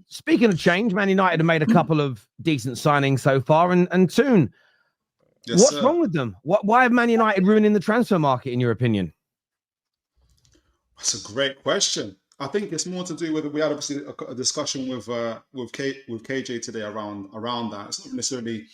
Speaking of change, Man United have made a couple of decent signings so far, and Toon, what's wrong with them? Why have Man United ruining the transfer market, in your opinion? That's a great question. I think it's more to do with, we had obviously a discussion with KJ today around that. It's not necessarily,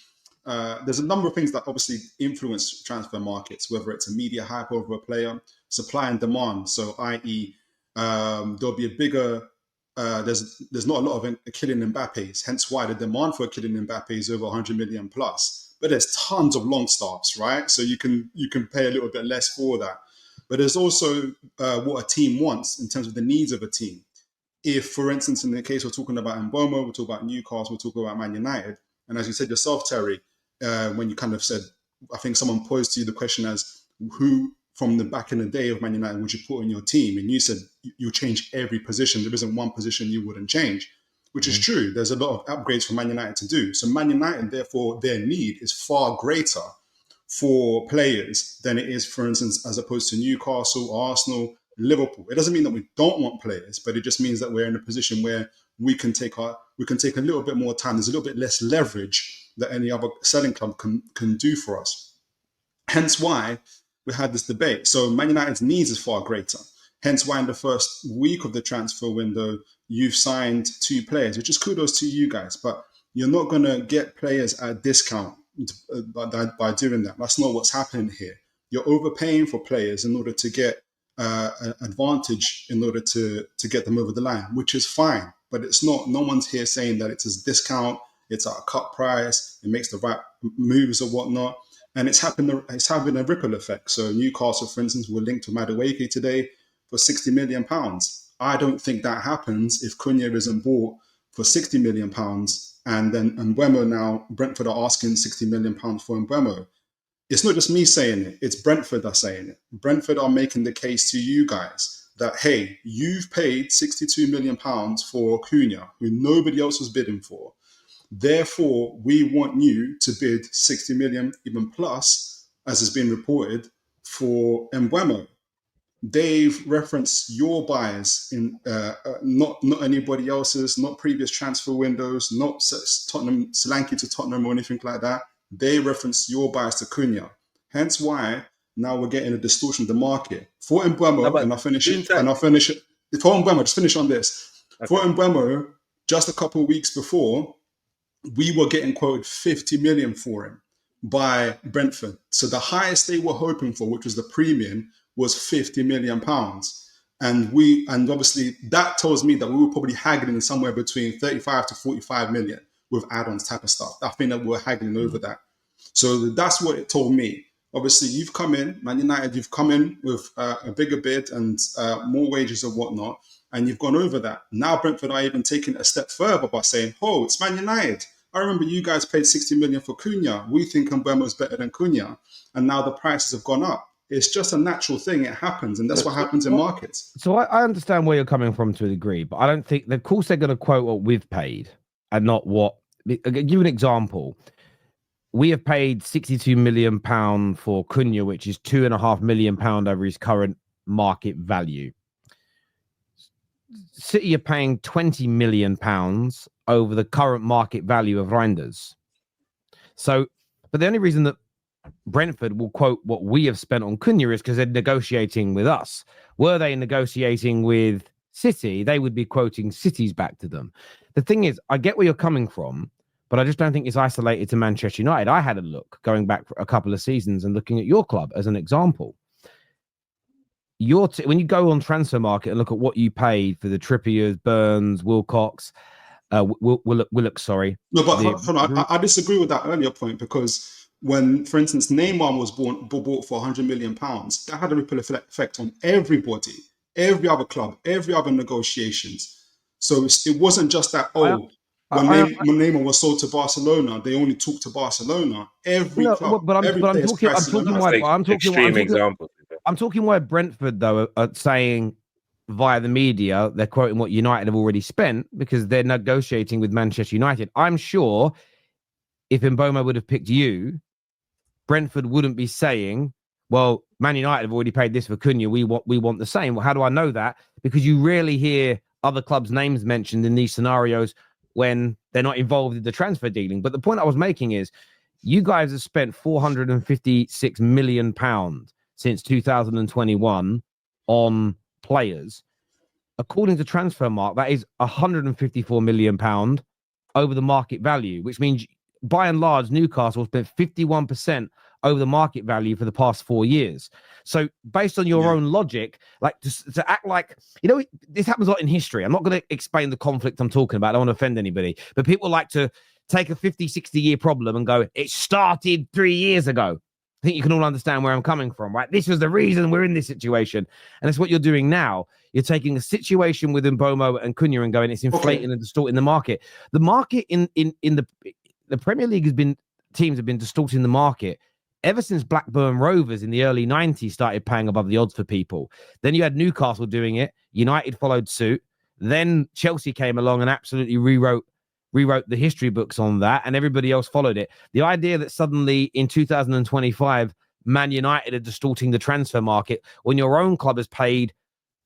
there's a number of things that obviously influence transfer markets, whether it's a media hype over a player, supply and demand. So i.e. There'll be a bigger, there's not a lot of Kylian Mbappe's, hence why the demand for Kylian Mbappe is over 100 million plus. But there's tons of long staffs, right? So you can pay a little bit less for that. But there's also what a team wants in terms of the needs of a team. If, for instance, in the case we're talking about Mboma, we're talking about Newcastle, we're talking about Man United, and as you said yourself, Terry, when you kind of said, I think someone posed to you the question as, who from the back in the day of Man United would you put in your team? And you said you'll change every position. There isn't one position you wouldn't change, which is true. There's a lot of upgrades for Man United to do. So Man United, therefore, their need is far greater for players than it is, for instance, as opposed to Newcastle, Arsenal, Liverpool. It doesn't mean that we don't want players, but it just means that we're in a position where we can take a little bit more time. There's a little bit less leverage that any other selling club can do for us. Hence why we had this debate. So Man United's needs is far greater. Hence why in the first week of the transfer window, you've signed 2 players, which is kudos to you guys, but you're not going to get players at a discount by doing that. That's not what's happening here. You're overpaying for players in order to get an advantage, in order to get them over the line, which is fine. But it's not. No one's here saying that it's a discount, it's at a cut price, it makes the right moves or whatnot, and it's having a ripple effect. So Newcastle, for instance, were linked to Madueke today for £60 million. I don't think that happens if Cunha isn't bought for £60 million. And then Mbeumo now, Brentford are asking £60 million for Mbeumo. It's not just me saying it, it's Brentford are saying it. Brentford are making the case to you guys that, hey, you've paid £62 million for Cunha, who nobody else was bidding for. Therefore, we want you to bid 60 million, even plus, as has been reported, for Mbeumo. They've referenced your buyers in not anybody else's, not previous transfer windows, not Tottenham, Solanke to Tottenham or anything like that. They reference your buyers to Cunha. Hence why now we're getting a distortion of the market. For Mbeumo, and I'll finish it. For Mbeumo, just finish on this. Okay. For Mbeumo, just a couple of weeks before, we were getting quoted 50 million for him by Brentford. So the highest they were hoping for, which was the premium, was £50 million. And obviously that tells me that we were probably haggling somewhere between 35 to 45 million with add-ons type of stuff. I think that we were haggling over that. So that's what it told me. Obviously you've come in, Man United, you've come in with a bigger bid and more wages and whatnot, and you've gone over that. Now Brentford are even taking a step further by saying, oh, it's Man United. I remember you guys paid 60 million for Cunha. We think Mbeumo is better than Cunha. And now the prices have gone up. It's just a natural thing. It happens. And that's what happens in markets. So I understand where you're coming from to a degree, but I don't think, of course, they're going to quote what we've paid and not what. I'll give you an example. We have paid £62 million for Cunha, which is £2.5 million over his current market value. City are paying £20 million over the current market value of Reinders. So, but the only reason that Brentford will quote what we have spent on Cunha is because they're negotiating with us. Were they negotiating with City, they would be quoting City's back to them. The thing is, I get where you're coming from, but I just don't think it's isolated to Manchester United. I had a look going back for a couple of seasons and looking at your club as an example. When you go on transfer market and look at what you paid for the Trippiers, Burns, Wilcox, Willock, sorry. No, but I disagree with that earlier point, because when, for instance, Neymar was bought for £100 million, that had a ripple effect on everybody, every other club, every other negotiations. So it wasn't just that, when Neymar was sold to Barcelona, they only talked to Barcelona. Every club, I'm talking why Brentford, though, are saying via the media, they're quoting what United have already spent because they're negotiating with Manchester United. I'm sure if Mbeumo would have picked you, Brentford wouldn't be saying, well, Man United have already paid this for Cunha. We want the same. Well, how do I know that? Because you rarely hear other clubs' names mentioned in these scenarios when they're not involved in the transfer dealing. But the point I was making is you guys have spent £456 million since 2021 on players. According to Transfermarkt, that is £154 million over the market value, which means by and large, Newcastle spent 51% over the market value for the past 4 years. So based on your own logic, like to act like, this happens a lot in history. I'm not going to explain the conflict I'm talking about. I don't want to offend anybody, but people like to take a 50, 60-year problem and go, it started 3 years ago. I think you can all understand where I'm coming from, right? This was the reason we're in this situation. And it's what you're doing now. You're taking a situation with Mbomo and Cunha and going, it's inflating and distorting the market. The market in the Premier League teams have been distorting the market ever since Blackburn Rovers in the early 90s started paying above the odds for people. Then you had Newcastle doing it. United followed suit. Then Chelsea came along and absolutely rewrote the history books on that, and everybody else followed it. The idea that suddenly in 2025, Man United are distorting the transfer market when your own club has paid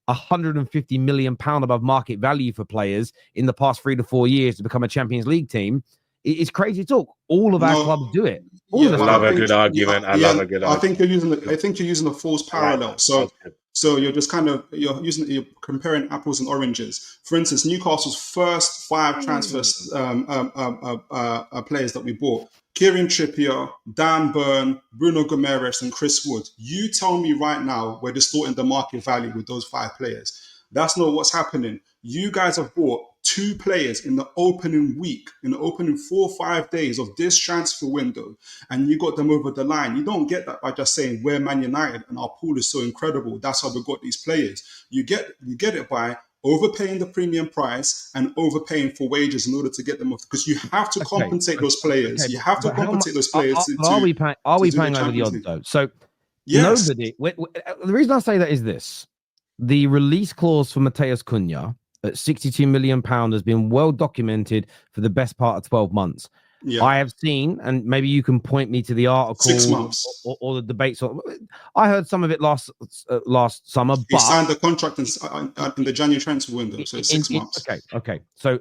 £150 million above market value for players in the past 3 to 4 years to become a Champions League team, it's crazy talk. All of our clubs do it. I love a good argument. I love a good argument. I think you're using a false parallel. So you're just you're comparing apples and oranges. For instance, Newcastle's first 5 transfers players that we bought: Kieran Trippier, Dan Burn, Bruno Gomes, and Chris Wood. You tell me right now we're distorting the market value with those 5 players. That's not what's happening. You guys have bought 2 players in the opening week, in the opening 4 or 5 days of this transfer window, and you got them over the line. You don't get that by just saying we're Man United and our pool is so incredible. That's how we got these players. You get it by overpaying the premium price and overpaying for wages in order to get them off, because you have to compensate those players. You have to compensate those players. Are we paying over the odds though? So yes. Nobody. The reason I say that is this: the release clause for Matheus Cunha at £62 million has been well documented for the best part of 12 months. Yeah. I have seen, and maybe you can point me to the article 6 months or the debates. I heard some of it last summer. He signed the contract in the January transfer window, so it's 6 months. Okay. So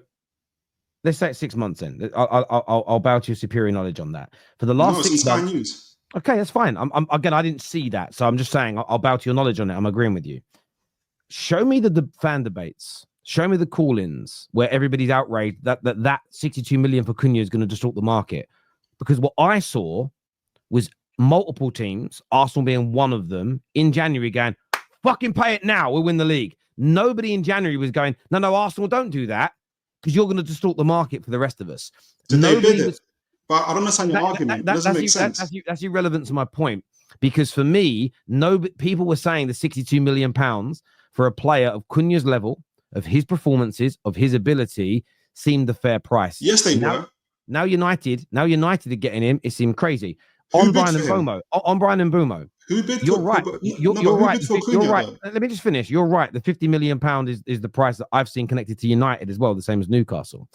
let's say it's 6 months in. I'll bow to your superior knowledge on that. For the last 6 months. News. Okay, that's fine. Again, I didn't see that, so I'm just saying I'll bow to your knowledge on it. I'm agreeing with you. Show me the fan debates. Show me the call-ins where everybody's outraged that 62 million for Cunha is going to distort the market. Because what I saw was multiple teams, Arsenal being one of them, in January going, fucking pay it now, we'll win the league. Nobody in January was going, no, Arsenal, don't do that, because you're going to distort the market for the rest of us. So nobody did it. But I don't understand your argument. It doesn't make sense. That's irrelevant to my point. Because for me, people were saying the £62 million for a player of Cunha's level, of his performances, of his ability, seemed the fair price. Yes, they were. Now United are getting him. It seemed crazy. On Brian Mbomo. Who bid for? You're right. You're right. You're right. Let me just finish. You're right. The £50 million is the price that I've seen connected to United as well, the same as Newcastle.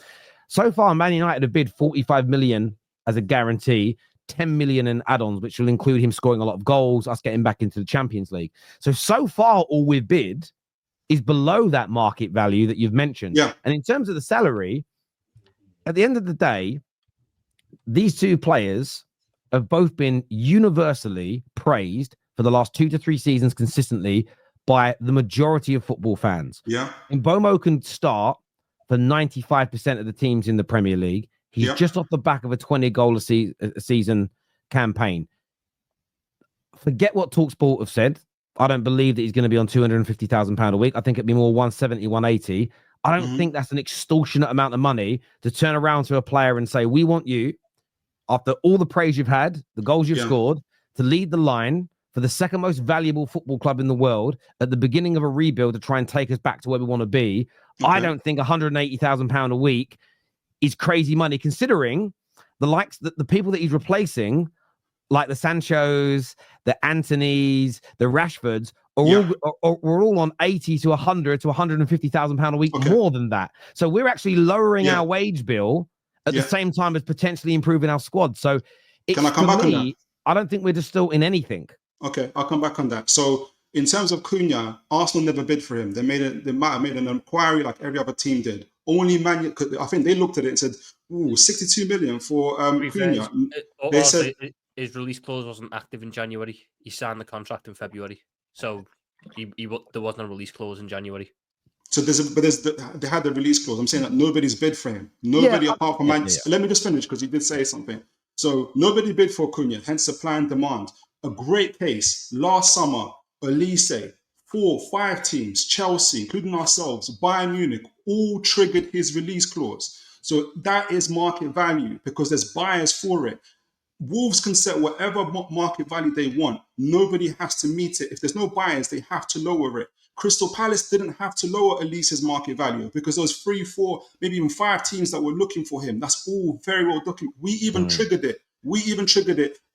So far, Man United have bid 45 million as a guarantee, 10 million in add-ons, which will include him scoring a lot of goals, us getting back into the Champions League. So far, all we've bid is below that market value that you've mentioned. Yeah. And in terms of the salary, at the end of the day, these 2 players have both been universally praised for the last 2 to 3 seasons consistently by the majority of football fans. Yeah. And Mbomo can start for 95% of the teams in the Premier League. He's just off the back of a 20-goal a season campaign. Forget what TalkSport have said. I don't believe that he's going to be on £250,000 a week. I think it'd be more 170, 180. I don't think that's an extortionate amount of money to turn around to a player and say, we want you, after all the praise you've had, the goals you've scored, to lead the line for the second most valuable football club in the world at the beginning of a rebuild to try and take us back to where we want to be. Okay. I don't think £180,000 a week is crazy money, considering the people that he's replacing, like the Sanchos, the Antonys, the Rashfords, are all on 80 to 100 to £150,000 a week, more than that. So we're actually lowering our wage bill at the same time as potentially improving our squad. So can I come back on that? I don't think we're distorting anything. Okay, I'll come back on that. So in terms of Cunha, Arsenal never bid for him. They might have made an inquiry like every other team did. Only Man, I think they looked at it and said, "Ooh, 62 million for Cunha." They said his release clause wasn't active in January. He signed the contract in February, so there wasn't a release clause in January. So they had the release clause. I'm saying that nobody's bid for him. Nobody apart from Man. Let me just finish because you did say something. So nobody bid for Cunha, hence supply and demand. A great case last summer. Elise, 4-5 teams, Chelsea, including ourselves, Bayern Munich, all triggered his release clause. So that is market value because there's buyers for it. Wolves can set whatever market value they want. Nobody has to meet it. If there's no buyers, they have to lower it. Crystal Palace didn't have to lower Elise's market value because there was 3, 4, maybe even 5 teams that were looking for him. That's all very well documented. We even triggered it.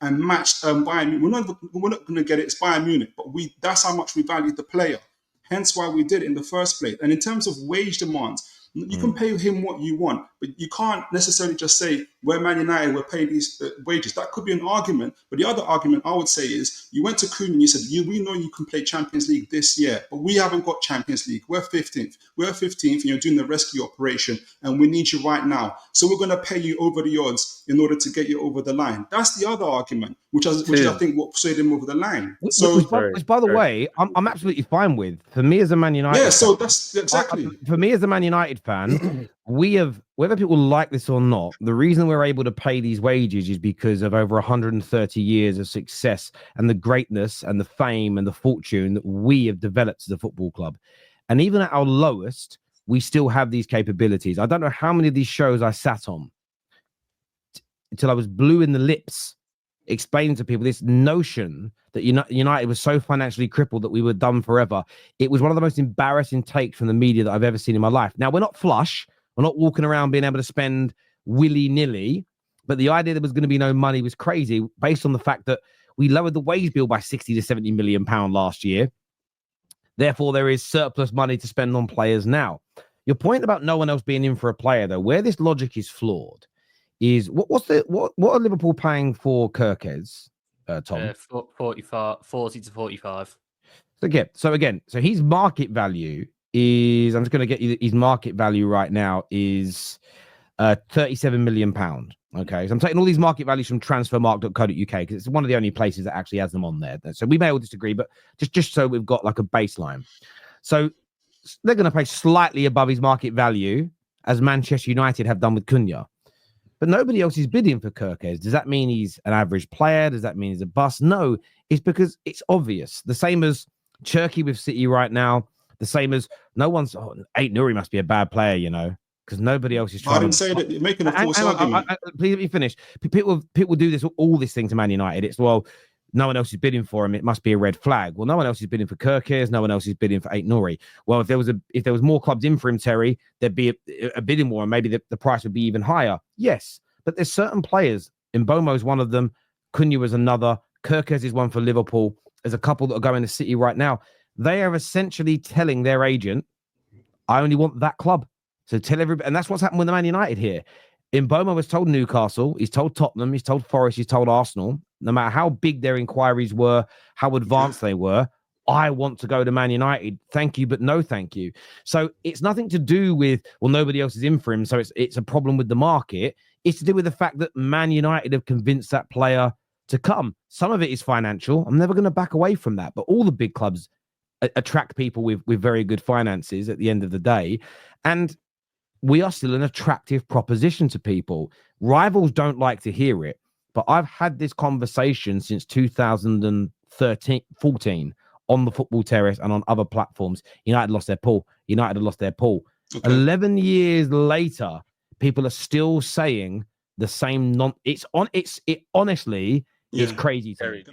And matched Bayern Munich. We're not going to get it. It's Bayern Munich, but that's how much we valued the player. Hence why we did it in the first place. And in terms of wage demands, you can pay him what you want, but you can't necessarily just say, we're Man United, we're paying these wages. That could be an argument. But the other argument I would say is, you went to Cunha and you said, we know you can play Champions League this year, but we haven't got Champions League. We're 15th. We're 15th and you're doing the rescue operation and we need you right now. So we're going to pay you over the odds in order to get you over the line. That's the other argument, which I think what swayed him over the line. So, which by the way, I'm absolutely fine with. For me as a Man United, so that's exactly. For me as a Man United fan, we have, whether people like this or not, the reason we're able to pay these wages is because of over 130 years of success and the greatness and the fame and the fortune that we have developed as a football club. And even at our lowest, we still have these capabilities. I don't know how many of these shows I sat on until I was blue in the lips explaining to people this notion that United was so financially crippled that we were done forever. It was one of the most embarrassing takes from the media that I've ever seen in my life. Now, we're not flush. We're not walking around being able to spend willy-nilly, but the idea there was going to be no money was crazy based on the fact that we lowered the wage bill by 60 to 70 million pound last year. Therefore, there is surplus money to spend on players now. Your point about no one else being in for a player, though, where this logic is flawed, is what are Liverpool paying for Kirkes, Tom? 40 to 45. So his market value is, I'm just going to get you his market value right now is 37 million pound. Okay, so I'm taking all these market values from transfermarkt.co.uk because it's one of the only places that actually has them on there. So we may all disagree, but just so we've got like a baseline. So they're going to pay slightly above his market value, as Manchester United have done with Cunha. But nobody else is bidding for Kirkes. Does that mean he's an average player? Does that mean he's a bust? No, it's because it's obvious. The same as Cherky with City right now. The same as no one's, Aït-Nouri must be a bad player, because nobody else is trying. I didn't say that. You're making a false argument. Please let me finish. People do all this thing to Man United. It's, well, no one else is bidding for him. It must be a red flag. Well, no one else is bidding for Kirkes. No one else is bidding for Aït-Nouri. Well, if there was more clubs in for him, Terry, there'd be a bidding war, and maybe the price would be even higher. Yes, but there's certain players. Mbomo's one of them. Cunha was another. Kirkes is one for Liverpool. There's a couple that are going to City right now. They are essentially telling their agent, I only want that club. So tell everybody, and that's what's happened with the Man United here. Mbomo has told Newcastle, he's told Tottenham, he's told Forest, he's told Arsenal, no matter how big their inquiries were, how advanced they were, I want to go to Man United. Thank you, but no thank you. So it's nothing to do with, well, nobody else is in for him, so it's a problem with the market. It's to do with the fact that Man United have convinced that player to come. Some of it is financial. I'm never going to back away from that, but all the big clubs attract people with very good finances at the end of the day. And we are still an attractive proposition to people. Rivals don't like to hear it, but I've had this conversation since 2014 on the Football Terrace and on other platforms. United lost their pool. Okay. 11 years later, people are still saying the same. It honestly is crazy to me.